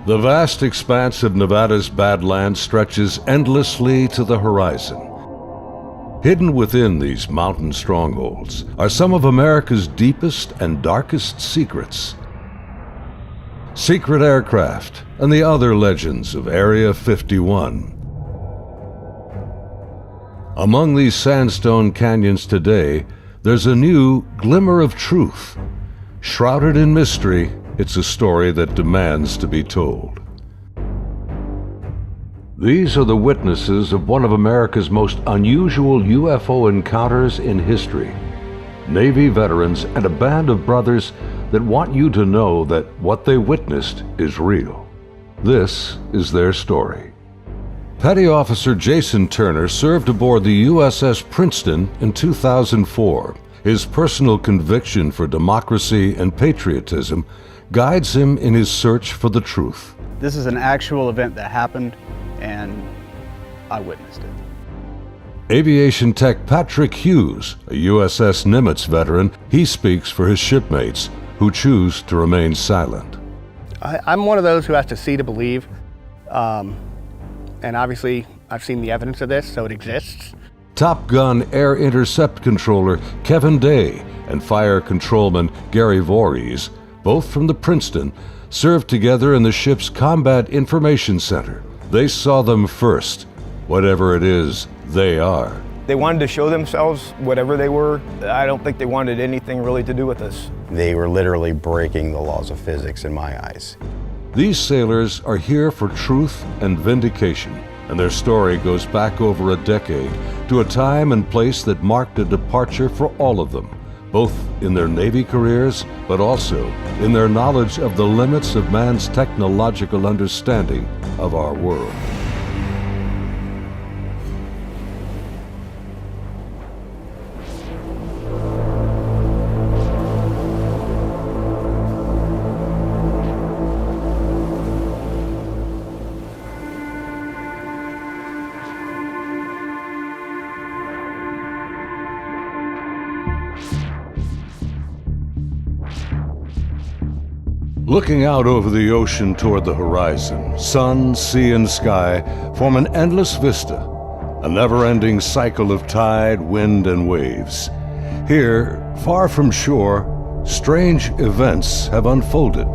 The vast expanse of Nevada's Badlands stretches endlessly to the horizon. Hidden within these mountain strongholds are some of America's deepest and darkest secrets. Secret aircraft and the other legends of Area 51. Among these sandstone canyons today, there's a new glimmer of truth. Shrouded in mystery, it's a story that demands to be told. These are the witnesses of one of America's most unusual UFO encounters in history. Navy veterans and a band of brothers that want you to know that what they witnessed is real. This is their story. Petty Officer Jason Turner served aboard the USS Princeton in 2004. His personal conviction for democracy and patriotism guides him in his search for the truth. This is an actual event that happened, and I witnessed it. Aviation tech Patrick Hughes, a USS Nimitz veteran, he speaks for his shipmates who choose to remain silent. I'm one of those who has to see to believe, and obviously I've seen the evidence of this, so it exists. Top Gun Air Intercept Controller Kevin Day and Fire Controlman Gary Voorhees, both from the Princeton, served together in the ship's Combat Information Center. They saw them first, whatever it is they are. They wanted to show themselves, whatever they were. I don't think they wanted anything really to do with us. They were literally breaking the laws of physics in my eyes. These sailors are here for truth and vindication, and their story goes back over a decade to a time and place that marked a departure for all of them, both in their Navy careers, but also in their knowledge of the limits of man's technological understanding of our world. Looking out over the ocean toward the horizon, sun, sea, and sky form an endless vista, a never-ending cycle of tide, wind, and waves. Here, far from shore, strange events have unfolded.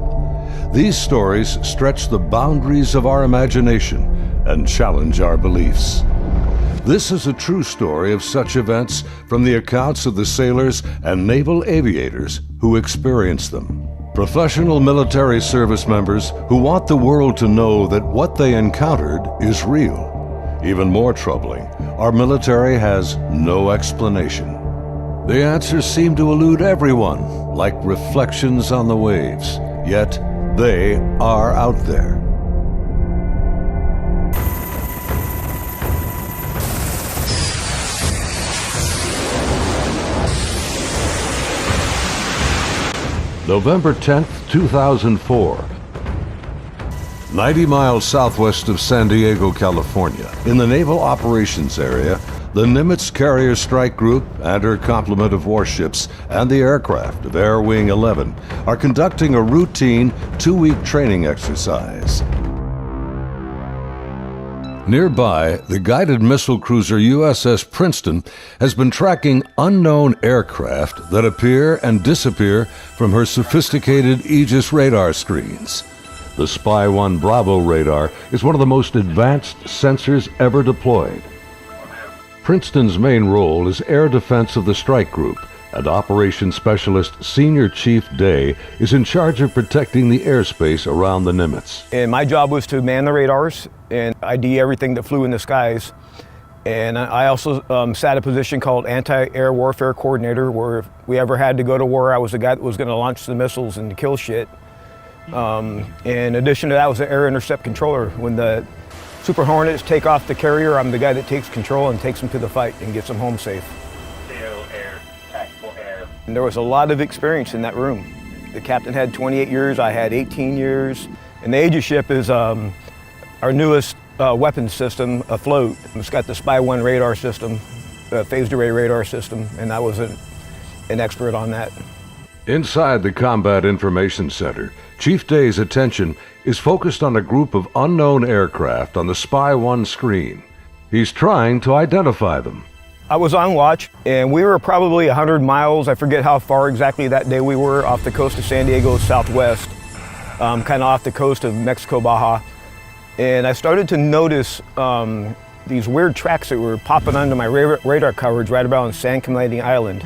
These stories stretch the boundaries of our imagination and challenge our beliefs. This is a true story of such events from the accounts of the sailors and naval aviators who experienced them. Professional military service members who want the world to know that what they encountered is real. Even more troubling, our military has no explanation. The answers seem to elude everyone, like reflections on the waves, yet they are out there. November 10th, 2004. 90 miles southwest of San Diego, California, in the Naval Operations Area, the Nimitz Carrier Strike Group and her complement of warships and the aircraft of Air Wing 11 are conducting a routine 2-week training exercise. Nearby, the guided missile cruiser USS Princeton has been tracking unknown aircraft that appear and disappear from her sophisticated Aegis radar screens. The Spy 1 Bravo radar is one of the most advanced sensors ever deployed. Princeton's main role is air defense of the strike group, and Operations Specialist Senior Chief Day is in charge of protecting the airspace around the Nimitz. And my job was to man the radars and ID everything that flew in the skies. And I also sat a position called Anti-Air Warfare Coordinator, where if we ever had to go to war, I was the guy that was going to launch the missiles and kill shit. In addition to that, I was the Air Intercept Controller. When the Super Hornets take off the carrier, I'm the guy that takes control and takes them to the fight and gets them home safe. And there was a lot of experience in that room. The captain had 28 years, I had 18 years. And the Aegis ship is our newest weapons system afloat. It's got the Spy 1 radar system, phased array radar system, and I was an expert on that. Inside the Combat Information Center, Chief Day's attention is focused on a group of unknown aircraft on the Spy 1 screen. He's trying to identify them. I was on watch, and we were probably 100 miles, I forget how far exactly that day we were, off the coast of San Diego southwest, kind of off the coast of Mexico, Baja. And I started to notice these weird tracks that were popping onto my radar coverage right about San Clemente Island.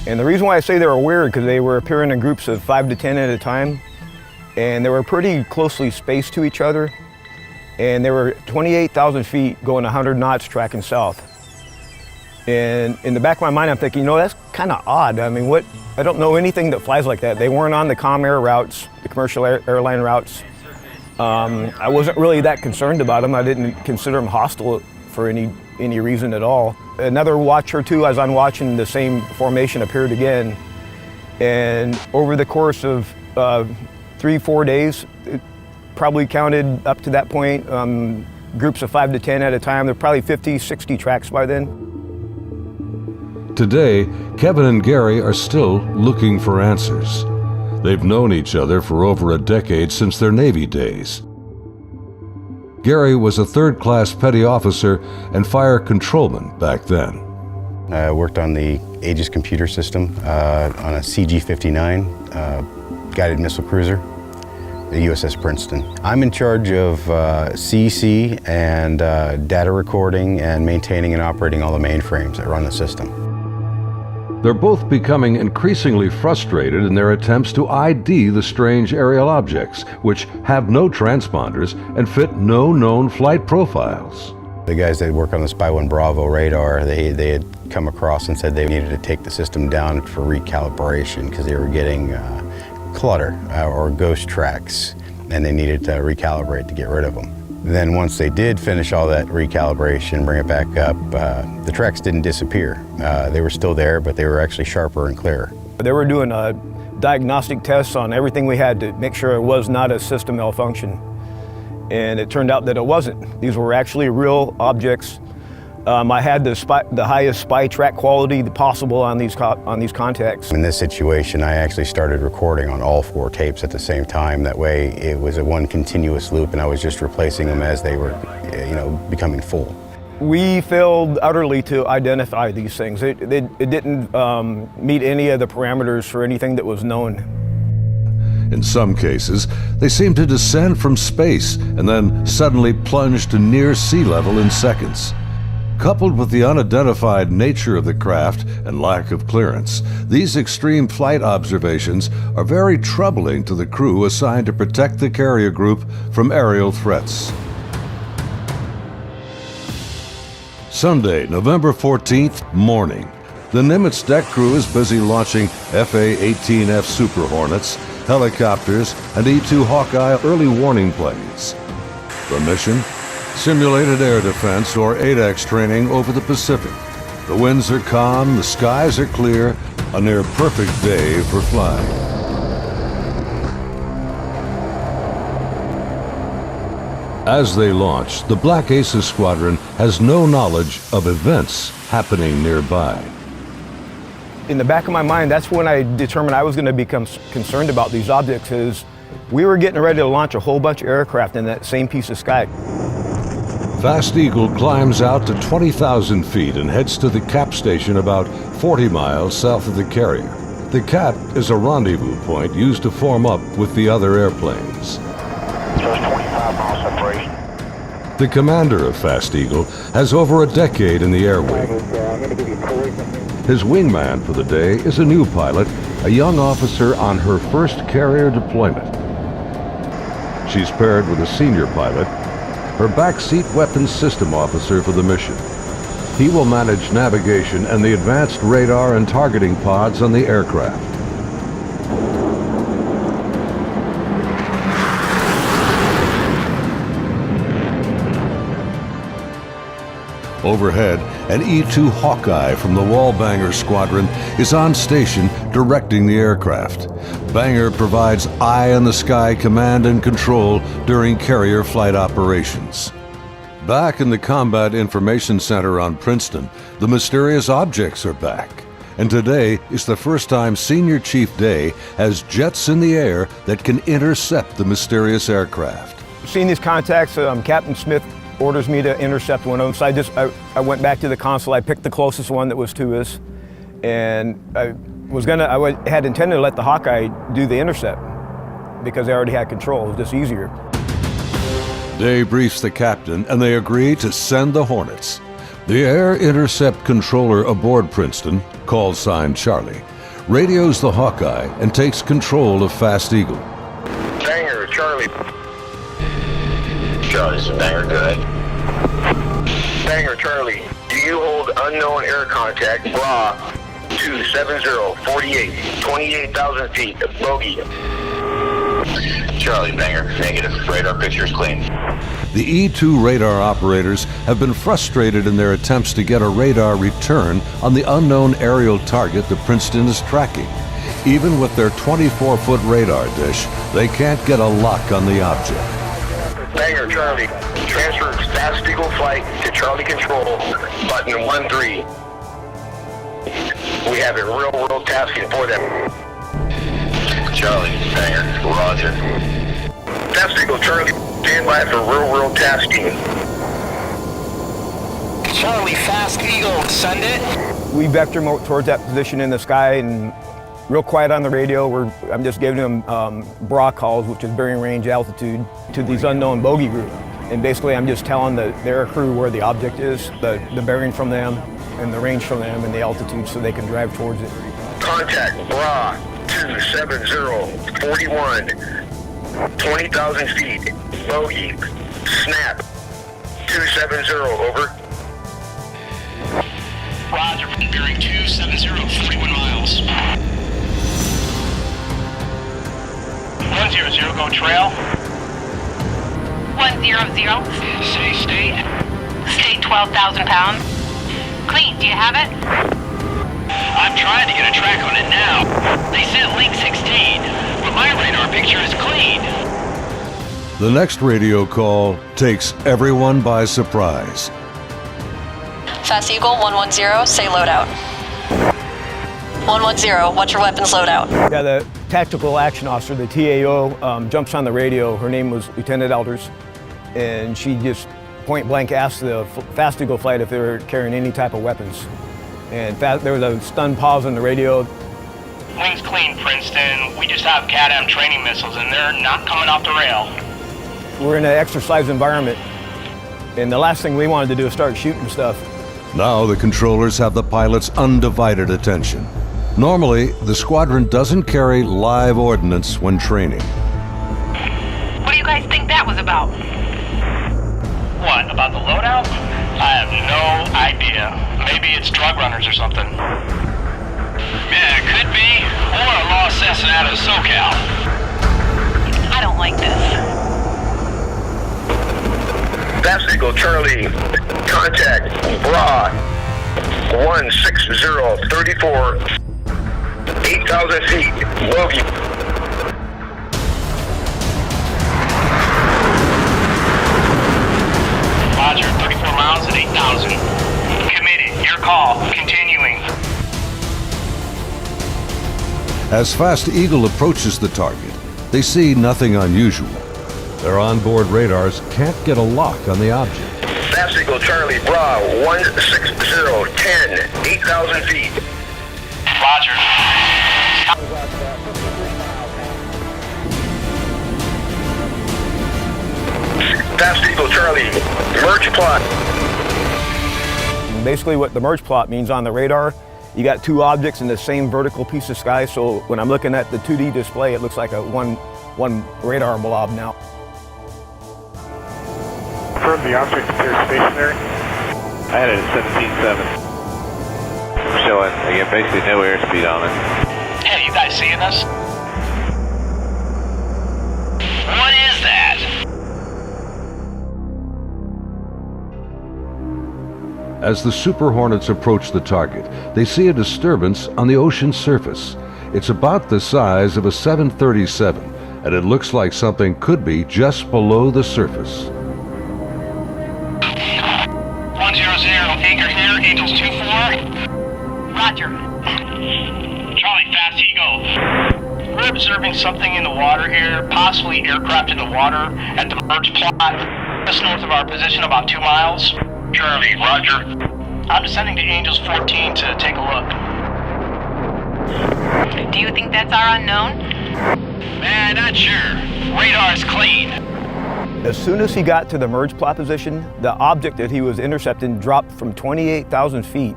And the reason why I say they were weird, because they were appearing in groups of 5 to 10 at a time, and they were pretty closely spaced to each other, and they were 28,000 feet going 100 knots tracking south. And in the back of my mind, I'm thinking, you know, that's kind of odd. I mean, I don't know anything that flies like that. They weren't on the comm air routes, the commercial airline routes. I wasn't really that concerned about them. I didn't consider them hostile for any reason at all. Another watch or two, as I'm watching, the same formation appeared again. And over the course of 3-4 days, it probably counted up to that point, groups of 5 to 10 at a time. There were probably 50, 60 tracks by then. Today, Kevin and Gary are still looking for answers. They've known each other for over a decade since their Navy days. Gary was a third-class petty officer and fire controlman back then. I worked on the Aegis computer system on a CG-59 guided missile cruiser, the USS Princeton. I'm in charge of CEC and data recording and maintaining and operating all the mainframes that run the system. They're both becoming increasingly frustrated in their attempts to ID the strange aerial objects, which have no transponders and fit no known flight profiles. The guys that work on the Spy 1 Bravo radar, they had come across and said they needed to take the system down for recalibration because they were getting clutter or ghost tracks, and they needed to recalibrate to get rid of them. Then once they did finish all that recalibration, bring it back up, the tracks didn't disappear. They were still there, but they were actually sharper and clearer. They were doing diagnostic tests on everything we had to make sure it was not a system malfunction. And it turned out that it wasn't. These were actually real objects. I had the highest spy track quality possible on these contacts. In this situation, I actually started recording on all 4 tapes at the same time. That way, it was a one continuous loop, and I was just replacing them as they were, becoming full. We failed utterly to identify these things. It didn't meet any of the parameters for anything that was known. In some cases, they seem to descend from space and then suddenly plunge to near sea level in seconds. Coupled with the unidentified nature of the craft and lack of clearance, these extreme flight observations are very troubling to the crew assigned to protect the carrier group from aerial threats. Sunday, November 14th, morning. The Nimitz deck crew is busy launching FA-18F Super Hornets, helicopters, and E-2 Hawkeye early warning planes. The mission? Simulated air defense, or ADEX training over the Pacific. The winds are calm, the skies are clear, a near perfect day for flying. As they launch, the Black Aces Squadron has no knowledge of events happening nearby. In the back of my mind, that's when I determined I was going to become concerned about these objects, is we were getting ready to launch a whole bunch of aircraft in that same piece of sky. Fast Eagle climbs out to 20,000 feet and heads to the cap station about 40 miles south of the carrier. The cap is a rendezvous point used to form up with the other airplanes. Just 25 miles separation. The commander of Fast Eagle has over a decade in the air wing. His wingman for the day is a new pilot, a young officer on her first carrier deployment. She's paired with a senior pilot, her backseat weapons system officer for the mission. He will manage navigation and the advanced radar and targeting pods on the aircraft. Overhead, an E-2 Hawkeye from the Wallbanger Squadron is on station directing the aircraft. Banger provides eye-in-the-sky command and control during carrier flight operations. Back in the Combat Information Center on Princeton, the mysterious objects are back. And today is the first time Senior Chief Day has jets in the air that can intercept the mysterious aircraft. Seeing these contacts, Captain Smith orders me to intercept one of them. So I went back to the console. I picked the closest one that was to us, and I had intended to let the Hawkeye do the intercept because they already had control. It was just easier. Day briefs the captain, and they agree to send the Hornets. The air intercept controller aboard Princeton, call sign Charlie, radios the Hawkeye and takes control of Fast Eagle. Banger, Charlie. Charlie, this is Banger, good. Banger, Charlie. Do you hold unknown air contact, bra, 27048, 28,000 feet, bogey. Charlie, Banger, negative. Radar picture is clean. The E-2 radar operators have been frustrated in their attempts to get a radar return on the unknown aerial target that Princeton is tracking. Even with their 24-foot radar dish, they can't get a lock on the object. Banger, Charlie. Transfer Fast Eagle flight to Charlie Control, button 13. We have a real-world tasking for them. Charlie, Banger, roger. Fast Eagle, Charlie, stand by for real-world tasking. Charlie, Fast Eagle, send it. We vector towards that position in the sky, and real quiet on the radio. I'm just giving them bra calls, which is bearing range altitude, to these unknown bogey group. And basically I'm just telling their crew where the object is, the bearing from them, and the range from them, and the altitude so they can drive towards it. Contact bra 27041, 20,000 feet, bogey, snap, 270, over. Roger, bearing 270, 41 miles. 100, go trail. 100. Say state. State 12,000 pounds. Clean, do you have it? I'm trying to get a track on it now. They sent link 16, but my radar picture is clean. The next radio call takes everyone by surprise. Fast Eagle 110, say loadout. 110, what's your weapons loadout? Yeah, the tactical action officer, the TAO, jumps on the radio. Her name was Lieutenant Elders, and she just point blank asked the Fast Eagle flight if they were carrying any type of weapons. And there was a stunned pause on the radio. Wings clean, Princeton. We just have CADAM training missiles, and they're not coming off the rail. We're in an exercise environment, and the last thing we wanted to do is start shooting stuff. Now the controllers have the pilot's undivided attention. Normally, the squadron doesn't carry live ordnance when training. What do you guys think that was about? What, about the loadout? I have no idea. Maybe it's drug runners or something. Yeah, it could be. Or a lost Cessna out of SoCal. I don't like this. Fast Eagle, Charlie, contact bra 16034, 8,000 feet, bogey. Roger, 34 miles at 8,000. Committed, your call, continuing. As Fast Eagle approaches the target, they see nothing unusual. Their onboard radars can't get a lock on the object. Fast Eagle, Charlie, bra 16010, 8,000 feet. Roger. Fast Eagle, Charlie, merge plot. Basically what the merge plot means on the radar, you got two objects in the same vertical piece of sky, so when I'm looking at the 2D display, it looks like a one radar blob now. Confirm the object appears stationary. I had it at 17.7. Showing, again, basically no airspeed on it. Hey, you guys seeing us? What is that? As the Super Hornets approach the target, they see a disturbance on the ocean surface. It's about the size of a 737, and it looks like something could be just below the surface. 100, anchor here, Angels 24. Roger. observing something in the water here, possibly aircraft in the water at the merge plot, just north of our position, about 2 miles. Charlie, roger. I'm descending to Angels 14 to take a look. Do you think that's our unknown? Man, not sure. Radar's clean. As soon as he got to the merge plot position, the object that he was intercepting dropped from 28,000 feet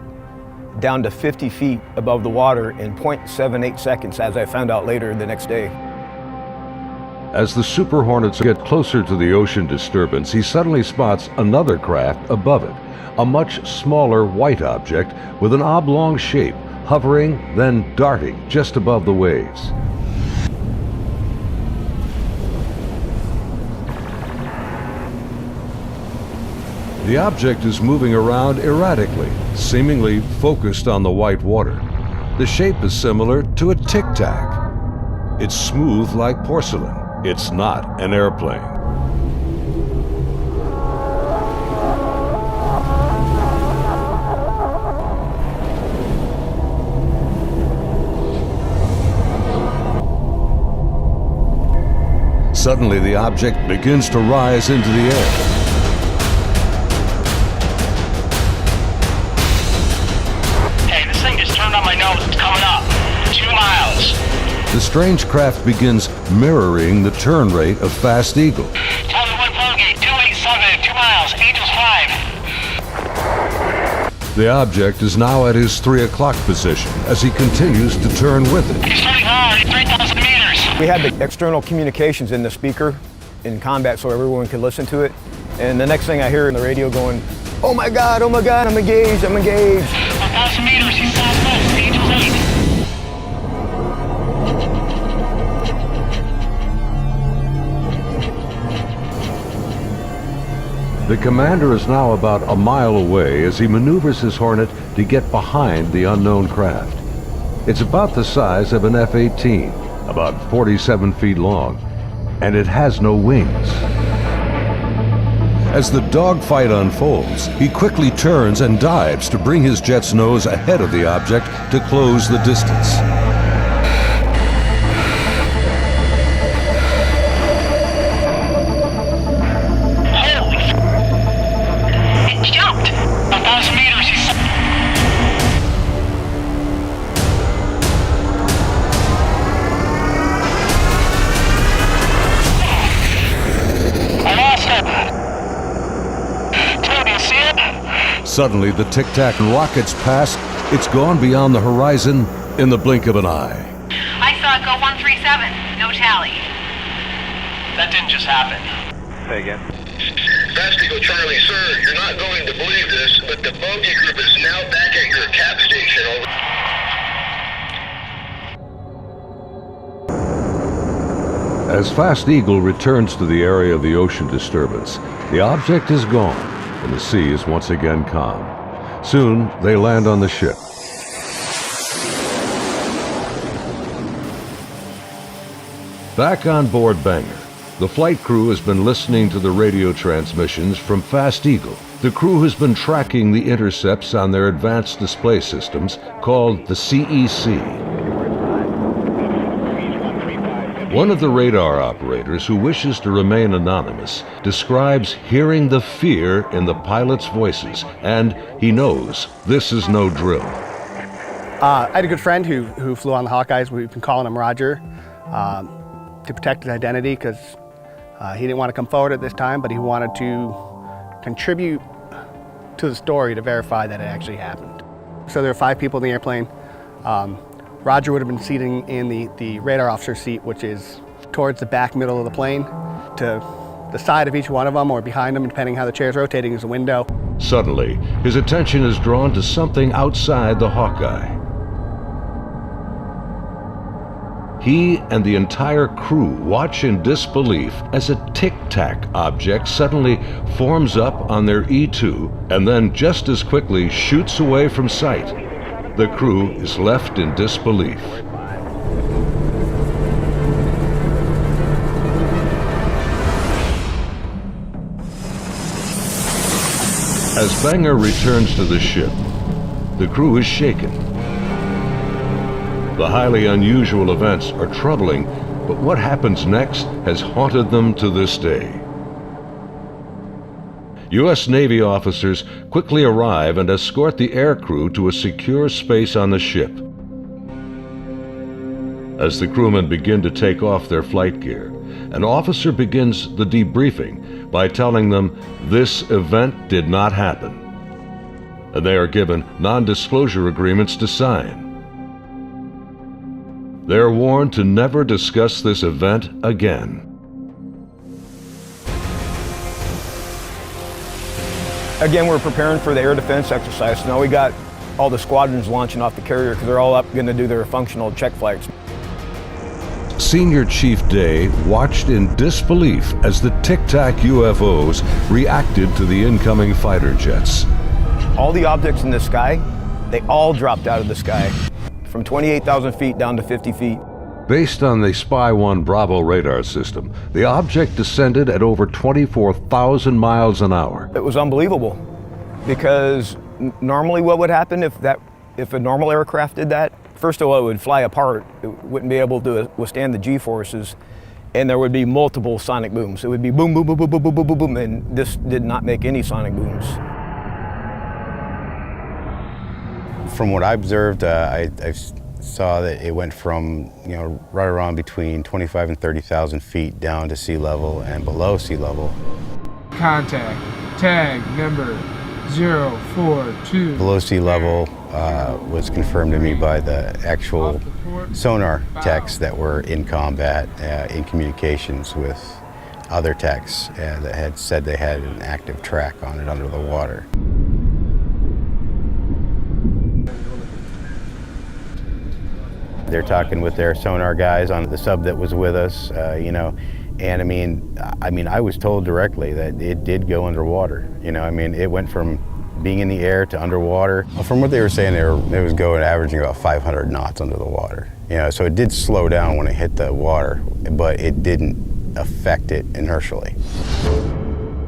down to 50 feet above the water in 0.78 seconds, as I found out later the next day. As the Super Hornets get closer to the ocean disturbance, he suddenly spots another craft above it, a much smaller white object with an oblong shape, hovering, then darting just above the waves. The object is moving around erratically, seemingly focused on the white water. The shape is similar to a tic-tac. It's smooth like porcelain. It's not an airplane. Suddenly, the object begins to rise into the air. It's coming up. 2 miles. The strange craft begins mirroring the turn rate of Fast Eagle. Tony 1 Gate, 287, 2 miles, Angels 5. The object is now at his 3 o'clock position as he continues to turn with it. He's turning hard, 3,000 meters. We had the external communications in the speaker in combat so everyone could listen to it. And the next thing I hear in the radio going, oh my God, I'm engaged, I'm engaged. 1,000 meters, he's southwest, Angels 8. The commander is now about a mile away as he maneuvers his Hornet to get behind the unknown craft. It's about the size of an F-18, about 47 feet long, and it has no wings. As the dogfight unfolds, he quickly turns and dives to bring his jet's nose ahead of the object to close the distance. Holy f***. It jumped. 1,000 meters, he's... I lost it. Suddenly, the tic-tac rockets past. It's gone beyond the horizon in the blink of an eye. I saw it go 137. No tally. That didn't just happen. Say again. Fast Eagle Charlie, sir, you're not going to believe this, but the bogey group is now back at your cap station. Over. As Fast Eagle returns to the area of the ocean disturbance, the object is gone, and the sea is once again calm. Soon, they land on the ship. Back on board Banger, the flight crew has been listening to the radio transmissions from Fast Eagle. The crew has been tracking the intercepts on their advanced display systems called the CEC. One of the radar operators, who wishes to remain anonymous, describes hearing the fear in the pilots' voices, and he knows this is no drill. I had a good friend who flew on the Hawkeyes. We've been calling him Roger to protect his identity because he didn't want to come forward at this time, but he wanted to contribute to the story to verify that it actually happened. So there were 5 people in the airplane. Roger would have been sitting in the radar officer seat, which is towards the back middle of the plane. To the side of each one of them or behind them, depending how the chair's rotating, is a window. Suddenly, his attention is drawn to something outside the Hawkeye. He and the entire crew watch in disbelief as a tic-tac object suddenly forms up on their E2 and then just as quickly shoots away from sight. The crew is left in disbelief. As Banger returns to the ship, the crew is shaken. The highly unusual events are troubling, but what happens next has haunted them to this day. U.S. Navy officers quickly arrive and escort the aircrew to a secure space on the ship. As the crewmen begin to take off their flight gear, an officer begins the debriefing by telling them this event did not happen, and they are given non-disclosure agreements to sign. They're warned to never discuss this event again. Again, we're preparing for the air defense exercise. So now we got all the squadrons launching off the carrier because they're all up going to do their functional check flights. Senior Chief Day watched in disbelief as the Tic Tac UFOs reacted to the incoming fighter jets. All the objects in the sky, they all dropped out of the sky. From 28,000 feet down to 50 feet. Based on the Spy 1 Bravo radar system, the object descended at over 24,000 miles an hour. It was unbelievable because normally what would happen if a normal aircraft did that? First of all, it would fly apart. It wouldn't be able to withstand the G-forces, and there would be multiple sonic booms. It would be boom, boom, boom, boom, boom, boom, boom, boom, boom, and this did not make any sonic booms. From what I observed, I saw that it went from, right around between 25 and 30,000 feet down to sea level and below sea level. Contact, tag number 042. Below sea level was confirmed to me by the actual sonar techs that were in combat, in communications with other techs that had said they had an active track on it under the water. They're talking with their sonar guys on the sub that was with us, and I was told directly that it did go underwater. It went from being in the air to underwater. From what they were saying, it was going averaging about 500 knots under the water. So it did slow down when it hit the water, but it didn't affect it inertially.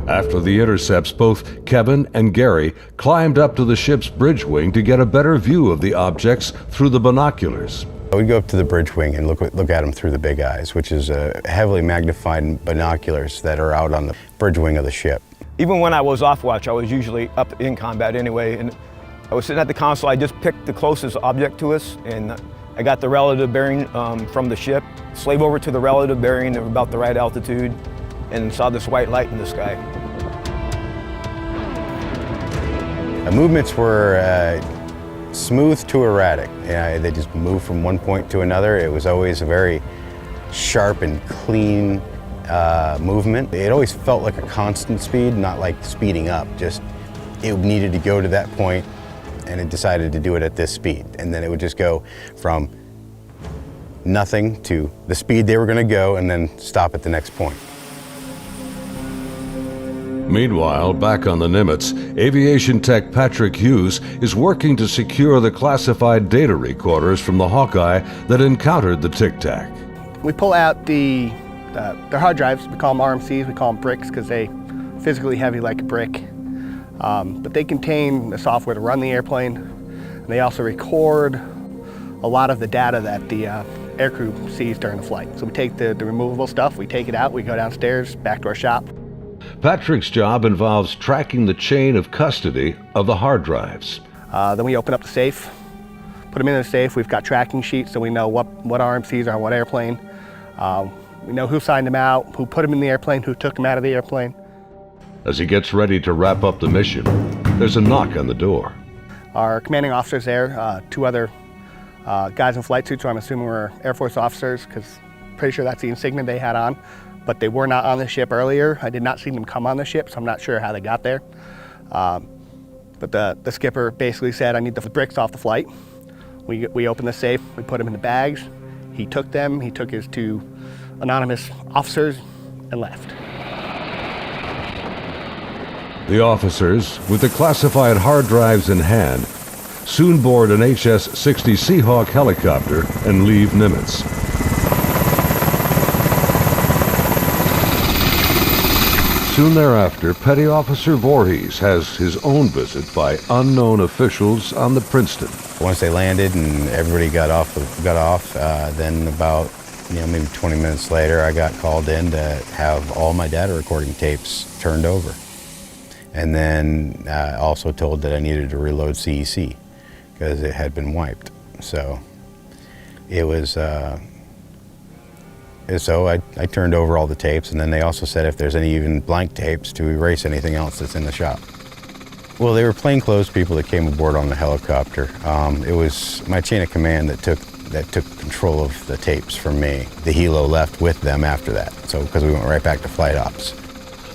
After the intercepts, both Kevin and Gary climbed up to the ship's bridge wing to get a better view of the objects through the binoculars. We'd go up to the bridge wing and look at them through the big eyes, which is heavily magnified binoculars that are out on the bridge wing of the ship. Even when I was off watch, I was usually up in combat anyway, and I was sitting at the console. I just picked the closest object to us, and I got the relative bearing from the ship, slave over to the relative bearing of about the right altitude, and saw this white light in the sky. The movements were smooth to erratic. They just moved from one point to another. It was always a very sharp and clean movement. It always felt like a constant speed, not like speeding up. Just it needed to go to that point, and it decided to do it at this speed. And then it would just go from nothing to the speed they were going to go, and then stop at the next point. Meanwhile, back on the Nimitz, aviation tech Patrick Hughes is working to secure the classified data recorders from the Hawkeye that encountered the Tic Tac. We pull out their hard drives. We call them RMCs. We call them bricks because they physically heavy like a brick. But they contain the software to run the airplane. And they also record a lot of the data that the aircrew sees during the flight. So we take the removable stuff, we take it out, we go downstairs, back to our shop. Patrick's job involves tracking the chain of custody of the hard drives. Then we open up the safe, put them in the safe. We've got tracking sheets so we know what RMCs are on what airplane. We know who signed them out, who put them in the airplane, who took them out of the airplane. As he gets ready to wrap up the mission, there's a knock on the door. Our commanding officer's there, two other guys in flight suits who I'm assuming were Air Force officers, because I'm pretty sure that's the insignia they had on. But they were not on the ship earlier. I did not see them come on the ship, so I'm not sure how they got there. But the skipper basically said, I need the bricks off the flight. We opened the safe, we put them in the bags. He took them, he took his two anonymous officers and left. The officers, with the classified hard drives in hand, soon board an HS-60 Seahawk helicopter and leave Nimitz. Soon thereafter, Petty Officer Voorhees has his own visit by unknown officials on the Princeton. Once they landed and everybody got off, then about maybe 20 minutes later, I got called in to have all my data recording tapes turned over. And then also told that I needed to reload CEC because it had been wiped. So it was, so I turned over all the tapes, and then they also said if there's any even blank tapes to erase anything else that's in the shop. Well, they were plainclothes people that came aboard on the helicopter. It was my chain of command that took control of the tapes from me. The helo left with them after that, so because we went right back to flight ops.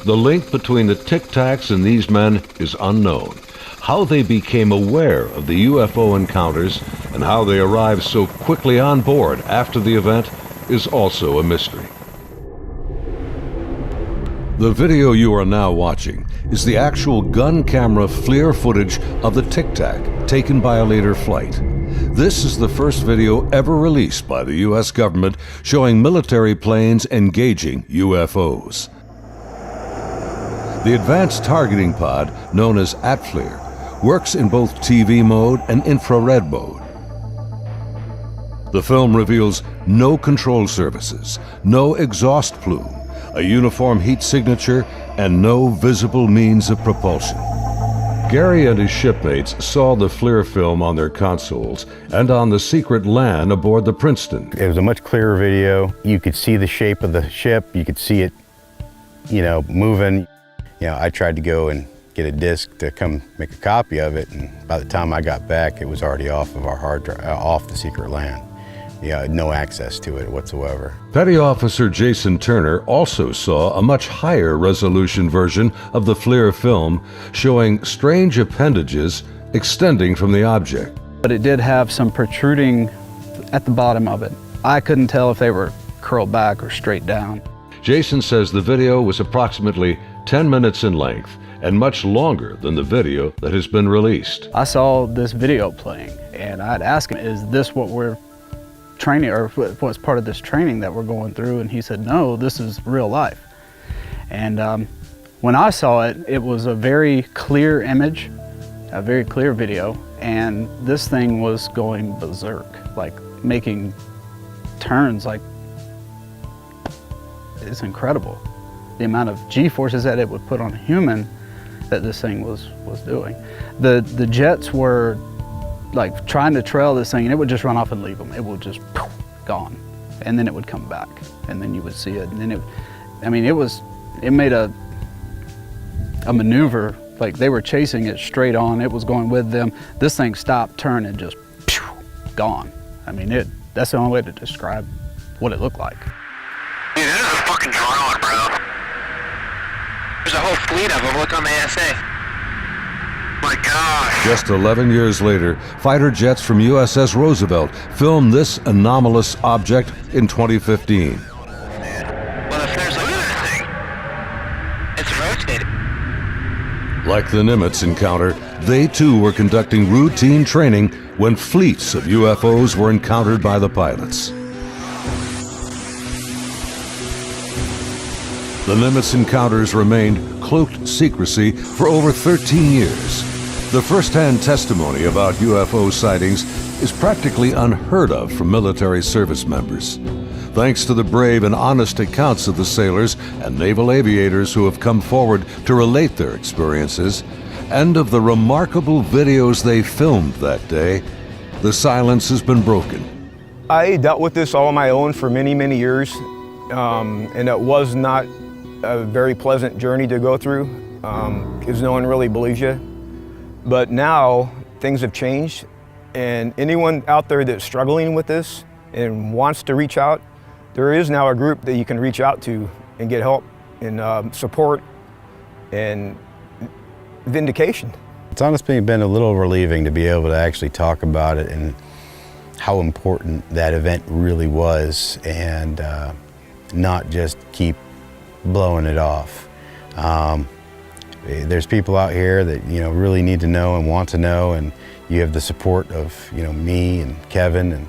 The link between the Tic Tacs and these men is unknown. How they became aware of the UFO encounters and how they arrived so quickly on board after the event is also a mystery. The video you are now watching is the actual gun camera FLIR footage of the Tic Tac taken by a later flight. This is the first video ever released by the U.S. government showing military planes engaging UFOs. The advanced targeting pod, known as ATFLIR, works in both TV mode and infrared mode. The film reveals no control surfaces, no exhaust plume, a uniform heat signature, and no visible means of propulsion. Gary and his shipmates saw the FLIR film on their consoles and on the secret LAN aboard the Princeton. It was a much clearer video. You could see the shape of the ship. You could see it, moving. I tried to go and get a disc to come make a copy of it, and by the time I got back, it was already off of our hard drive, off the secret LAN. No access to it whatsoever. Petty Officer Jason Turner also saw a much higher resolution version of the FLIR film showing strange appendages extending from the object. But it did have some protruding at the bottom of it. I couldn't tell if they were curled back or straight down. Jason says the video was approximately 10 minutes in length and much longer than the video that has been released. I saw this video playing and I'd ask him, is this what we're training, or what's part of this training that we're going through? And he said, no, this is real life. And when I saw it, it was a very clear image, a very clear video, and this thing was going berserk, like making turns, like, it's incredible. The amount of G-forces that it would put on a human that this thing was doing. The jets were like trying to trail this thing, and it would just run off and leave them. It would just poof, gone, and then it would come back, and then you would see it, and then it made a maneuver, like they were chasing it straight on. It was going with them. This thing stopped, turned, and just phew, gone. That's the only way to describe what it looked like. Dude, this is a fucking drone, bro. There's a whole fleet of them. Look on the ASA. My gosh. Just 11 years later, fighter jets from USS Roosevelt filmed this anomalous object in 2015. Well, if there's a look at this thing, it's rotating. Like the Nimitz encounter, they too were conducting routine training when fleets of UFOs were encountered by the pilots. The Nimitz encounters remained cloaked secrecy for over 13 years. The first-hand testimony about UFO sightings is practically unheard of from military service members. Thanks to the brave and honest accounts of the sailors and naval aviators who have come forward to relate their experiences, and of the remarkable videos they filmed that day, the silence has been broken. I dealt with this all on my own for many, many years, and it was not a very pleasant journey to go through, because no one really believes you. But now things have changed, and anyone out there that's struggling with this and wants to reach out, there is now a group that you can reach out to and get help and support and vindication. It's honestly been a little relieving to be able to actually talk about it and how important that event really was, and not just keep blowing it off. There's people out here that really need to know and want to know, and you have the support of me and Kevin and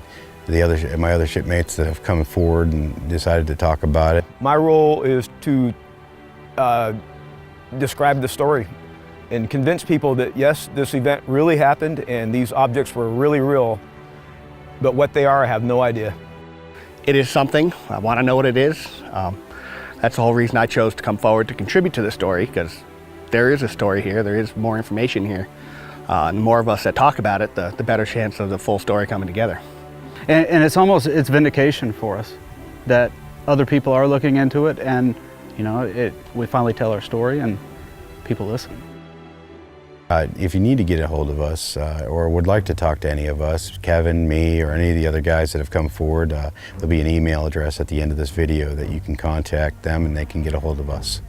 my other shipmates that have come forward and decided to talk about it. My role is to describe the story and convince people that yes, this event really happened and these objects were really real, but what they are, I have no idea. It is something. I want to know what it is. That's the whole reason I chose to come forward to contribute to the story, because there is a story here, there is more information here. And the more of us that talk about it, the better chance of the full story coming together. And it's vindication for us that other people are looking into it, and you know, we finally tell our story and people listen. If you need to get a hold of us or would like to talk to any of us, Kevin, me, or any of the other guys that have come forward, there'll be an email address at the end of this video that you can contact them and they can get a hold of us.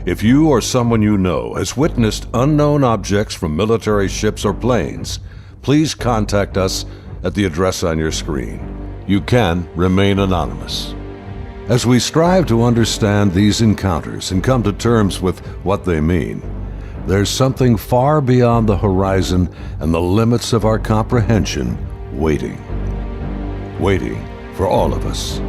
If you or someone you know has witnessed unknown objects from military ships or planes, please contact us at the address on your screen. You can remain anonymous. As we strive to understand these encounters and come to terms with what they mean, there's something far beyond the horizon and the limits of our comprehension waiting for all of us.